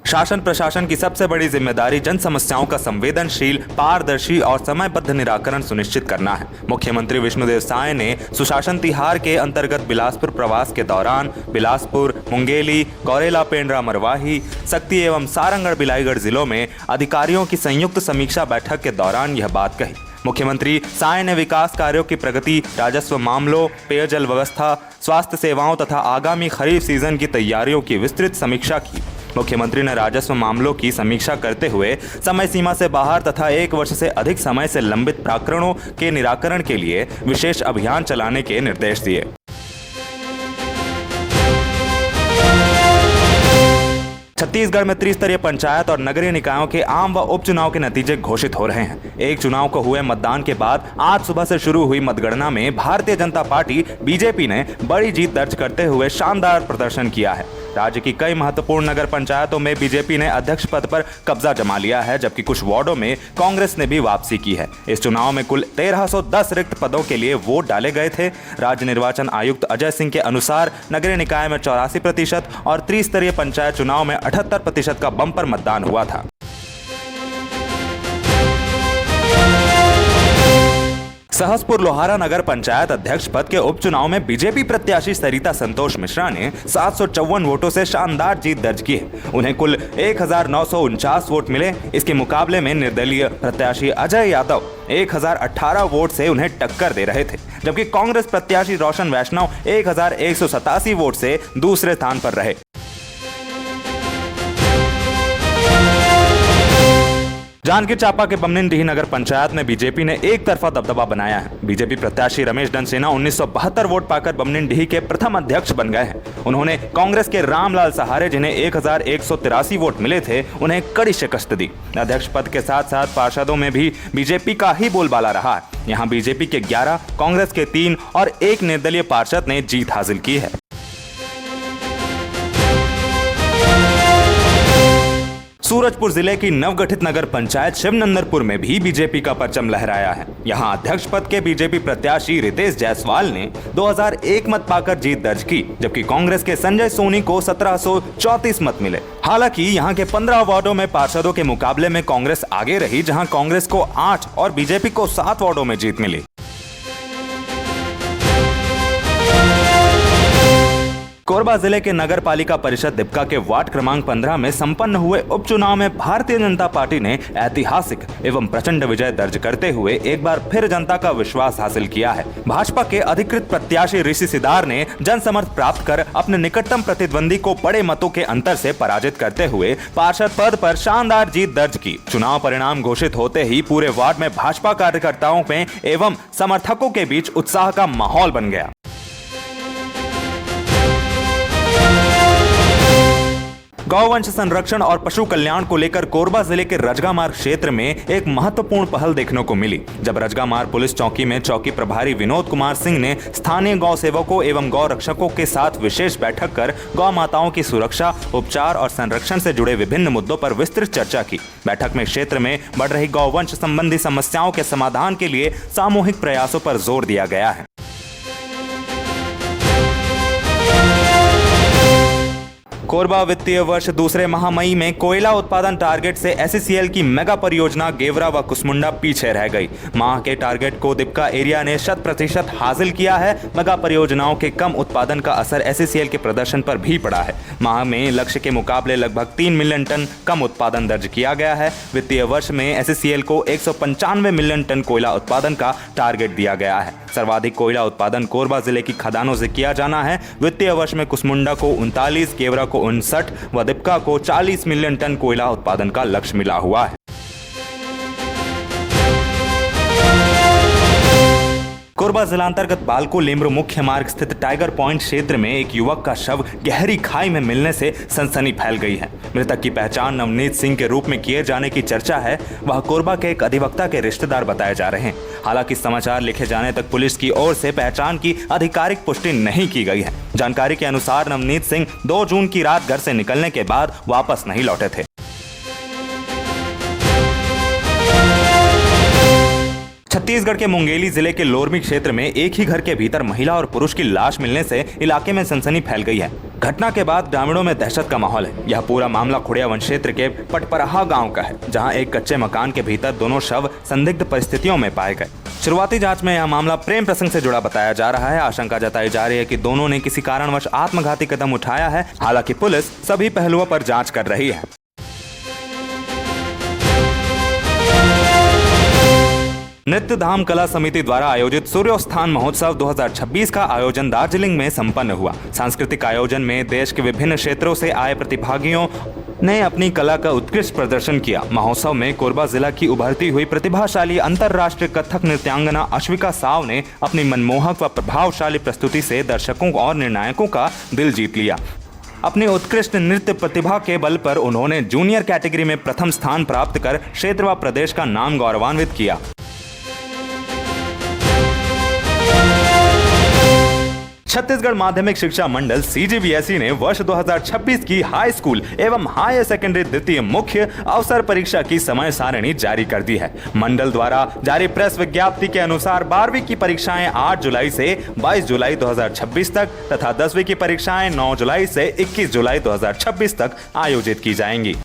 शासन प्रशासन की सबसे बड़ी जिम्मेदारी जन समस्याओं का संवेदनशील, पारदर्शी और समयबद्ध निराकरण सुनिश्चित करना है। मुख्यमंत्री विष्णुदेव साय ने सुशासन तिहार के अंतर्गत बिलासपुर प्रवास के दौरान बिलासपुर, मुंगेली, गौरेला, पेंड्रा, मरवाही, सक्ती एवं सारंगढ़, बिलाईगढ़ जिलों में अधिकारियों की संयुक्त समीक्षा बैठक के दौरान यह बात कही। मुख्यमंत्री साय ने विकास कार्यों की प्रगति, राजस्व मामलों, पेयजल व्यवस्था, स्वास्थ्य सेवाओं तथा आगामी खरीफ सीजन की तैयारियों की विस्तृत समीक्षा की। मुख्यमंत्री ने राजस्व मामलों की समीक्षा करते हुए समय सीमा से बाहर तथा 1 वर्ष से अधिक समय से लंबित प्रकरणों के निराकरण के लिए विशेष अभियान चलाने के निर्देश दिए। छत्तीसगढ़ में त्रिस्तरीय पंचायत और नगरीय निकायों के आम व उपचुनाव के नतीजे घोषित हो रहे हैं। एक चुनाव को हुए मतदान के बाद आज सुबह से शुरू हुई मतगणना में भारतीय जनता पार्टी बीजेपी ने बड़ी जीत दर्ज करते हुए शानदार प्रदर्शन किया है। राज्य की कई महत्वपूर्ण नगर पंचायतों में बीजेपी ने अध्यक्ष पद पर कब्जा जमा लिया है, जबकि कुछ वार्डों में कांग्रेस ने भी वापसी की है। इस चुनाव में कुल 1310 रिक्त पदों के लिए वोट डाले गए थे। राज्य निर्वाचन आयुक्त अजय सिंह के अनुसार नगरीय निकाय में 84% और त्रिस्तरीय पंचायत चुनाव में 78% का बम्पर मतदान हुआ था। सहसपुर लोहारा नगर पंचायत अध्यक्ष पद के उपचुनाव में बीजेपी प्रत्याशी सरिता संतोष मिश्रा ने 754 वोटों से शानदार जीत दर्ज की है। उन्हें कुल 1949 वोट मिले। इसके मुकाबले में निर्दलीय प्रत्याशी अजय यादव 1018 वोट से उन्हें टक्कर दे रहे थे, जबकि कांग्रेस प्रत्याशी रोशन वैष्णव 1187 वोट से दूसरे स्थान पर रहे। जांजगीर चांपा के बमनिनडीह नगर पंचायत में बीजेपी ने एक तरफा दबदबा बनाया है। बीजेपी प्रत्याशी रमेश डनसेना 1972 वोट पाकर बमनिनडीह के प्रथम अध्यक्ष बन गए हैं। उन्होंने कांग्रेस के रामलाल सहारे, जिन्हें 1183 वोट मिले थे, उन्हें कड़ी शिकस्त दी। अध्यक्ष पद के साथ साथ पार्षदों में भी बीजेपी का ही बोलबाला रहा है। यहाँ बीजेपी के 11, कांग्रेस के 3 और 1 निर्दलीय पार्षद ने जीत हासिल की है। सूरजपुर जिले की नवगठित नगर पंचायत शिवनंदनपुर में भी बीजेपी का परचम लहराया है। यहां अध्यक्ष पद के बीजेपी प्रत्याशी रितेश जायसवाल ने 2001 मत पाकर जीत दर्ज की, जबकि कांग्रेस के संजय सोनी को 1734 मत मिले। हालांकि यहां के 15 वार्डों में पार्षदों के मुकाबले में कांग्रेस आगे रही, जहां कांग्रेस को 8 और बीजेपी को 7 वार्डों में जीत मिली। कोरबा जिले के नगर पालिका परिषद दिपका के वार्ड क्रमांक 15 में संपन्न हुए उपचुनाव में भारतीय जनता पार्टी ने ऐतिहासिक एवं प्रचंड विजय दर्ज करते हुए एक बार फिर जनता का विश्वास हासिल किया है। भाजपा के अधिकृत प्रत्याशी ऋषि सिदार ने जनसमर्थ प्राप्त कर अपने निकटतम प्रतिद्वंदी को बड़े मतों के अंतर से पराजित करते हुए पार्षद पद पर शानदार जीत दर्ज की। चुनाव परिणाम घोषित होते ही पूरे वार्ड में भाजपा कार्यकर्ताओं में एवं समर्थकों के बीच उत्साह का माहौल बन गया। गौवंश संरक्षण और पशु कल्याण को लेकर कोरबा जिले के रजगा मार्ग क्षेत्र में एक महत्वपूर्ण पहल देखने को मिली, जब रजगा मार्ग पुलिस चौकी में चौकी प्रभारी विनोद कुमार सिंह ने स्थानीय गौ सेवकों एवं गौ रक्षकों के साथ विशेष बैठक कर गौ माताओं की सुरक्षा, उपचार और संरक्षण से जुड़े विभिन्न मुद्दों पर विस्तृत चर्चा की। बैठक में क्षेत्र में बढ़ रही गौवंश संबंधी समस्याओं के समाधान के लिए सामूहिक प्रयासों पर जोर दिया गया है। कोरबा वित्तीय वर्ष दूसरे माह मई में कोयला उत्पादन टारगेट से एसईसीएल की मेगा परियोजना गेवरा व कुसमुंडा पीछे रह गई। माह के टारगेट को दिपका एरिया ने 100% हासिल किया है। मेगा परियोजनाओं के कम उत्पादन का असर एसईसीएल के प्रदर्शन पर भी पड़ा है। माह में लक्ष्य के मुकाबले लगभग 3 मिलियन टन कम उत्पादन दर्ज किया गया है। वित्तीय वर्ष में एसईसीएल को 195 मिलियन टन कोयला उत्पादन का टारगेट दिया गया है। सर्वाधिक कोयला उत्पादन कोरबा जिले की खदानों से किया जाना है। वित्तीय वर्ष में कुसमुंडा को 39, गेवरा को 59 व दिपका को 40 मिलियन टन कोयला उत्पादन का लक्ष्य मिला हुआ है। कोरबा जिलांतर्गत बालको लेमरू मुख्य मार्ग स्थित टाइगर पॉइंट क्षेत्र में एक युवक का शव गहरी खाई में मिलने से सनसनी फैल गई है। मृतक की पहचान नवनीत सिंह के रूप में किए जाने की चर्चा है। वह कोरबा के एक अधिवक्ता के रिश्तेदार बताए जा रहे हैं। हालांकि समाचार लिखे जाने तक पुलिस की ओर से पहचान की आधिकारिक पुष्टि नहीं की गई है। जानकारी के अनुसार नवनीत सिंह 2 जून की रात घर से निकलने के बाद वापस नहीं लौटे थे। छत्तीसगढ़ के मुंगेली जिले के लोरमी क्षेत्र में एक ही घर के भीतर महिला और पुरुष की लाश मिलने से इलाके में सनसनी फैल गई है। घटना के बाद ग्रामीणों में दहशत का माहौल है। यह पूरा मामला खुड़िया वन क्षेत्र के पटपराहा गांव का है, जहां एक कच्चे मकान के भीतर दोनों शव संदिग्ध परिस्थितियों में पाए गए। शुरुआती जांच में यह मामला प्रेम प्रसंग से जुड़ा बताया जा रहा है। आशंका जताई जा रही है कि दोनों ने किसी कारणवश आत्मघाती कदम उठाया है। हालांकि पुलिस सभी पहलुओं पर जांच कर रही है। नृत्य धाम कला समिति द्वारा आयोजित सूर्योत्थान महोत्सव 2026 का आयोजन दार्जिलिंग में संपन्न हुआ। सांस्कृतिक आयोजन में देश के विभिन्न क्षेत्रों से आए प्रतिभागियों ने अपनी कला का उत्कृष्ट प्रदर्शन किया। महोत्सव में कोरबा जिला की उभरती हुई प्रतिभाशाली अंतर्राष्ट्रीय कथक नृत्यांगना अश्विका साव ने अपनी मनमोहक व प्रभावशाली प्रस्तुति से दर्शकों और निर्णायकों का दिल जीत लिया। अपनी उत्कृष्ट नृत्य प्रतिभा के बल पर उन्होंने जूनियर कैटेगरी में प्रथम स्थान प्राप्त कर क्षेत्र व प्रदेश का नाम गौरवान्वित किया। छत्तीसगढ़ माध्यमिक शिक्षा मंडल CGVSE ने वर्ष 2026 की हाई स्कूल एवं हायर सेकेंडरी द्वितीय मुख्य अवसर परीक्षा की समय सारिणी जारी कर दी है। मंडल द्वारा जारी प्रेस विज्ञप्ति के अनुसार 12वीं की परीक्षाएं 8 जुलाई से 22 जुलाई 2026 तक तथा 10वीं की परीक्षाएं 9 जुलाई से 21 जुलाई 2026 तक आयोजित की जाएंगी।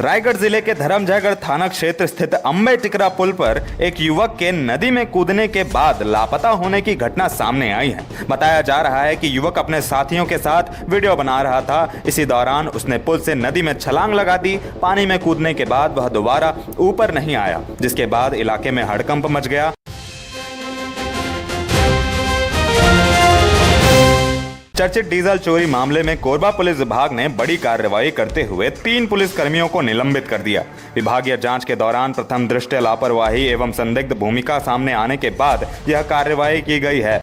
रायगढ़ जिले के धर्मजयगढ़ थाना क्षेत्र स्थित अंबे टिकरा पुल पर एक युवक के नदी में कूदने के बाद लापता होने की घटना सामने आई है। बताया जा रहा है कि युवक अपने साथियों के साथ वीडियो बना रहा था। इसी दौरान उसने पुल से नदी में छलांग लगा दी। पानी में कूदने के बाद वह दोबारा ऊपर नहीं आया, जिसके बाद इलाके में हड़कंप मच गया। चर्चित डीजल चोरी मामले में कोरबा पुलिस विभाग ने बड़ी कार्रवाई करते हुए 3 पुलिस कर्मियों को निलंबित कर दिया। विभागीय जांच के दौरान प्रथम दृष्टया लापरवाही एवं संदिग्ध भूमिका सामने आने के बाद यह कार्रवाई की गई है।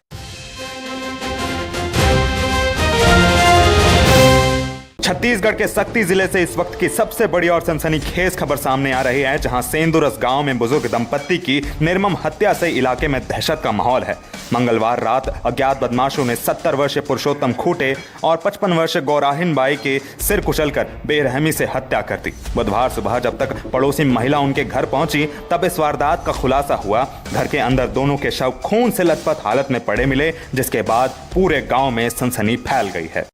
छत्तीसगढ़ के सक्ती जिले से इस वक्त की सबसे बड़ी और सनसनीखेज खबर सामने आ रही है, जहां सेंदुरस गांव में बुजुर्ग दंपत्ति की निर्मम हत्या से इलाके में दहशत का माहौल है। मंगलवार रात अज्ञात बदमाशों ने 70 वर्षीय पुरुषोत्तम खूटे और 55 वर्षीय गौराहिन बाई के सिर कुचलकर बेरहमी से हत्या कर दी। बुधवार सुबह जब तक पड़ोसी महिला उनके घर पहुंची, तब इस वारदात का खुलासा हुआ। घर के अंदर दोनों के शव खून से लथपथ हालत में पड़े मिले, जिसके बाद पूरे गांव में सनसनी फैल गई है।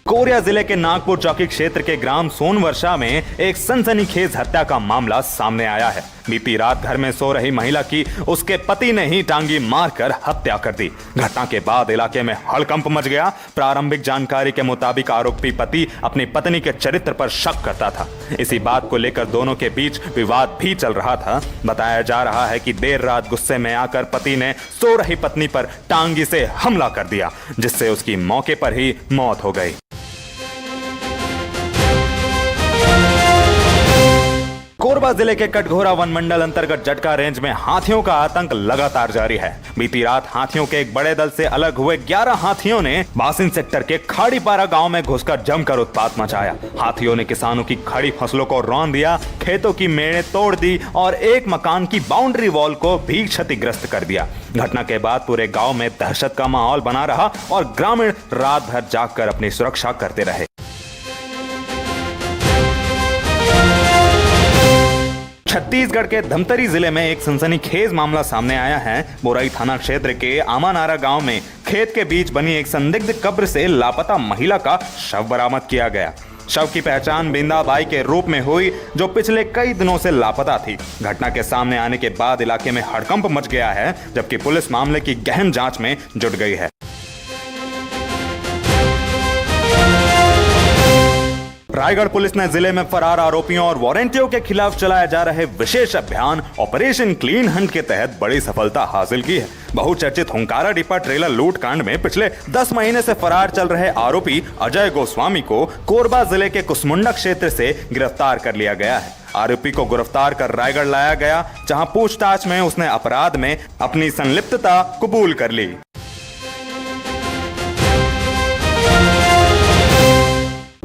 कोरिया जिले के नागपुर चौकी क्षेत्र के ग्राम सोनवर्षा में एक सनसनीखेज हत्या का मामला सामने आया है। बीती रात घर में सो रही महिला की उसके पति ने ही टांगी मारकर हत्या कर दी। घटना के बाद इलाके में हड़कंप मच गया। प्रारंभिक जानकारी के मुताबिक आरोपी पति अपनी पत्नी के चरित्र पर शक करता था। इसी बात को लेकर दोनों के बीच विवाद भी चल रहा था। बताया जा रहा है कि देर रात गुस्से में आकर पति ने सो रही पत्नी पर टांगी से हमला कर दिया, जिससे उसकी मौके पर ही मौत हो गई। कोरबा जिले के कटघोरा वन मंडल अंतर्गत जटका रेंज में हाथियों का आतंक लगातार जारी है। बीती रात हाथियों के एक बड़े दल से अलग हुए 11 हाथियों ने बासिन सेक्टर के खाड़ीपारा गांव में घुसकर जमकर उत्पात मचाया। हाथियों ने किसानों की खड़ी फसलों को रौंद दिया, खेतों की मेड़ें तोड़ दी और एक मकान की बाउंड्री वॉल को भी क्षतिग्रस्त कर दिया। घटना के बाद पूरे गाँव में दहशत का माहौल बना रहा और ग्रामीण रात भर जागकर अपनी सुरक्षा करते रहे। छत्तीसगढ़ के धमतरी जिले में एक सनसनीखेज मामला सामने आया है। बोराई थाना क्षेत्र के आमानारा गांव में खेत के बीच बनी एक संदिग्ध कब्र से लापता महिला का शव बरामद किया गया। शव की पहचान बिंदा बाई के रूप में हुई, जो पिछले कई दिनों से लापता थी। घटना के सामने आने के बाद इलाके में हड़कंप मच गया है, जबकि पुलिस मामले की गहन जांच में जुट गई है। रायगढ़ पुलिस ने जिले में फरार आरोपियों और वारंटियों के खिलाफ चलाए जा रहे विशेष अभियान ऑपरेशन क्लीन हंट के तहत बड़ी सफलता हासिल की है। बहुचर्चित हुंकारा डिपा ट्रेलर लूट कांड में पिछले 10 महीने से फरार चल रहे आरोपी अजय गोस्वामी को कोरबा जिले के कुसमुंडा क्षेत्र से गिरफ्तार कर लिया गया है। आरोपी को गिरफ्तार कर रायगढ़ लाया गया, जहां पूछताछ में उसने अपराध में अपनी संलिप्तता कबूल कर ली।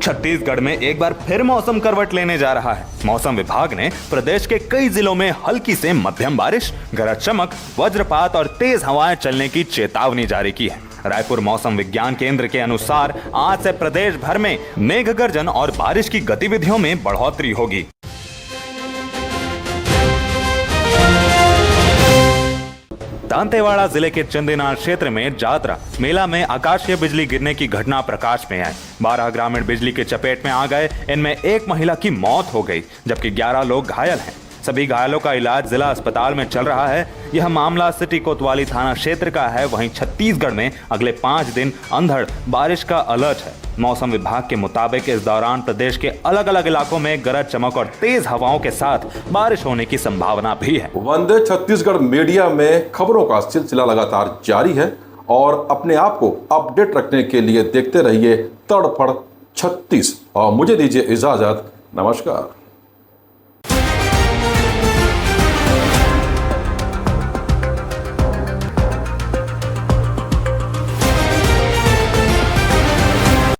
छत्तीसगढ़ में एक बार फिर मौसम करवट लेने जा रहा है। मौसम विभाग ने प्रदेश के कई जिलों में हल्की से मध्यम बारिश, गरज चमक, वज्रपात और तेज हवाएं चलने की चेतावनी जारी की है। रायपुर मौसम विज्ञान केंद्र के अनुसार आज से प्रदेश भर में मेघ गर्जन और बारिश की गतिविधियों में बढ़ोतरी होगी। दंतेवाड़ा जिले के चंदीनार क्षेत्र में जात्रा मेला में आकाशीय बिजली गिरने की घटना प्रकाश में आई। 12 ग्रामीण बिजली की चपेट में आ गए। इनमें एक महिला की मौत हो गई, जबकि 11 लोग घायल हैं। सभी घायलों का इलाज जिला अस्पताल में चल रहा है। यह मामला सिटी कोतवाली थाना क्षेत्र का है। वहीं छत्तीसगढ़ में अगले 5 दिन अंधड़ बारिश का अलर्ट है। मौसम विभाग के मुताबिक इस दौरान प्रदेश के अलग अलग इलाकों में गरज चमक और तेज हवाओं के साथ बारिश होने की संभावना भी है। वंदे छत्तीसगढ़ मीडिया में खबरों का सिलसिला लगातार जारी है और अपने आप को अपडेट रखने के लिए देखते रहिए तड़फड़ 36 और मुझे दीजिए इजाजत। नमस्कार।